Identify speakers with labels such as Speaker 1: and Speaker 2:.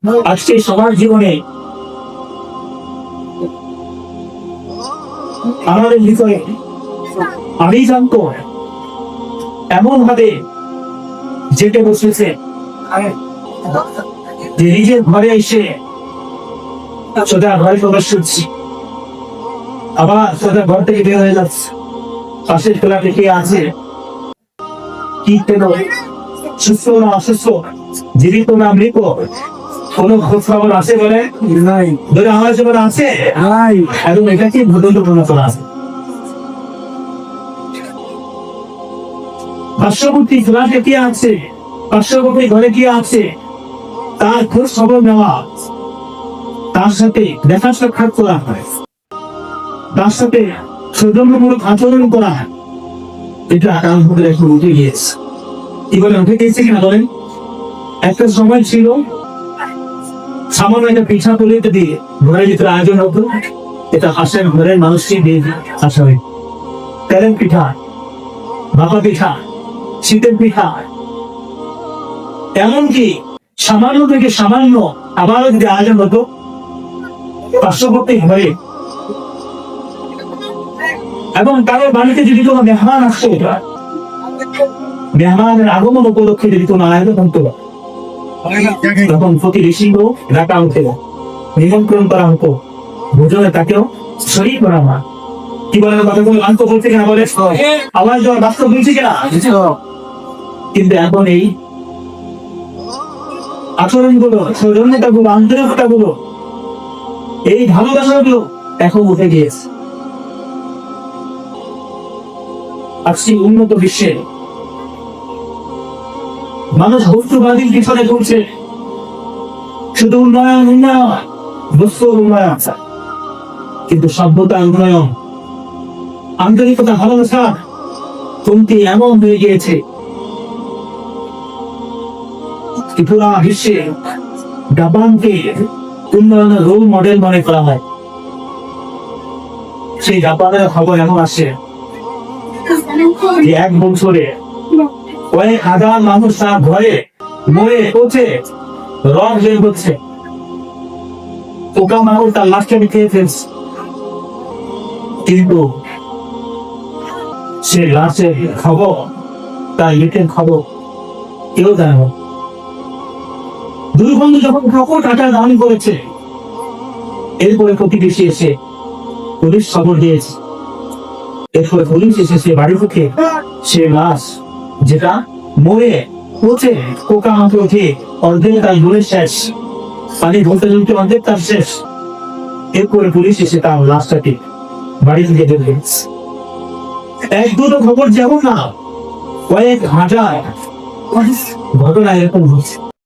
Speaker 1: আজকে সবার জীবনে আমাদের হৃদয়ে আমি জানতো এমন ভাবে জেটে বসেছে যে নিজের ঘরে এসে সোজা ঘরে প্রবেশ করছি, আবার সোজা ঘর থেকে বের হয়ে যাচ্ছে। পাশের ফ্ল্যাটে কে আছে, কি পেল, সুস্থ না অসুস্থ, জীবিত না মৃত, কোনো খোঁজ খবর আছে বলে নাই, ধরে আমার জীবনে আছে নাই, এবং এটা কি ভূতন্তপূর্ণ করা আছে। পার্শ্ববর্তী ফ্ল্যাটে কি আছে, পার্শ্ববর্তী ঘরে কি আছে, তার খোঁজ খবর নেওয়া, তার সাথে দেখা সাক্ষাৎ করা হয়, তার সাথে সৌজন্যমূলক আচরণ করা, এটা আমাদের এখন উঠে গিয়েছে। কি বলে উঠে গিয়েছে কিনা বলেন? একটা সময় ছিল সামান্য একটা পিঠা পুলিতে দিয়ে ঘরের ভিতরে আয়োজন হতো, এটা হাসের ঘরের মানুষকে দিয়ে আসা হয়। তেলের পিঠা, ভাপা পিঠা, শীতের পিঠা, এমনকি সামান্য থেকে সামান্য আবারও যদি আয়োজন হতো পার্শ্ববর্তী ঘরে, এবং কারোর বাড়িতে যদি কোনো মেহমান আসতো, মেহমানের আগমন উপলক্ষে যদি কোনো আয়োজন হতো, তখন প্রতিবেশীকেও ডাকা হতো, নিমন্ত্রণ করা হতো, ভোজনে তাকেও শরীর করা হয়। কি বলে কথাগুলো বাস্তব বলছে কিনা বলে, আওয়াজ দেওয়ার বাস্তব বলছে কিনা? কিন্তু এখন এই আচরণ গুলো, সৌজন্যতা গুলো, আন্তরিকতা গুলো, এই ভালোবাসা গুলো এখন উঠে গিয়েছে। আজকে উন্নত বিশ্বে মানুষ বস্তুবাদীর পিছনে ঘুরছে, শুধু উন্নয়ন উন্নয়ন, বস্তুর উন্নয়ন, কিন্তু সভ্যতা উন্নয়ন, আন্তরিকতা, ভালোবাসা কমতি এমন হয়ে গিয়েছে পুরা বিশ্বে জাপানকে উন্নয়নের রোল মডেল মনে করা হয়। সেই জাপানের খবর এমন আসে যে এক বছরে কয়েক হাজার মানুষ তার ঘরে মরে পচে রং বের হচ্ছে, পোকা মানুষ তার লাশকে খেয়ে ফেলছে, কিন্তু সে লাশের খবর, তার লিটের খবর কেউ জানে না। দুর্গন্ধ যখন ঠাকুর টাকা দান করেছে, এরপরে প্রতিবেশী এসে পুলিশ খবর দিয়েছে, এরপরে পুলিশ এসেছে বাড়ি থেকে সে লাশ, যেটা মরে পচে পোকা মাকড় খেয়ে অর্ধেক তার মরে শেষ, পানি ঢলতে ঢলতে অর্ধেক তার শেষ, এরপরে পুলিশ এসে তার লাশটাকে বাড়ি থেকে বের হয়েছে। এক দুটো খবর যেমন না, কয়েক হাজার ঘটনা এরকম হচ্ছে।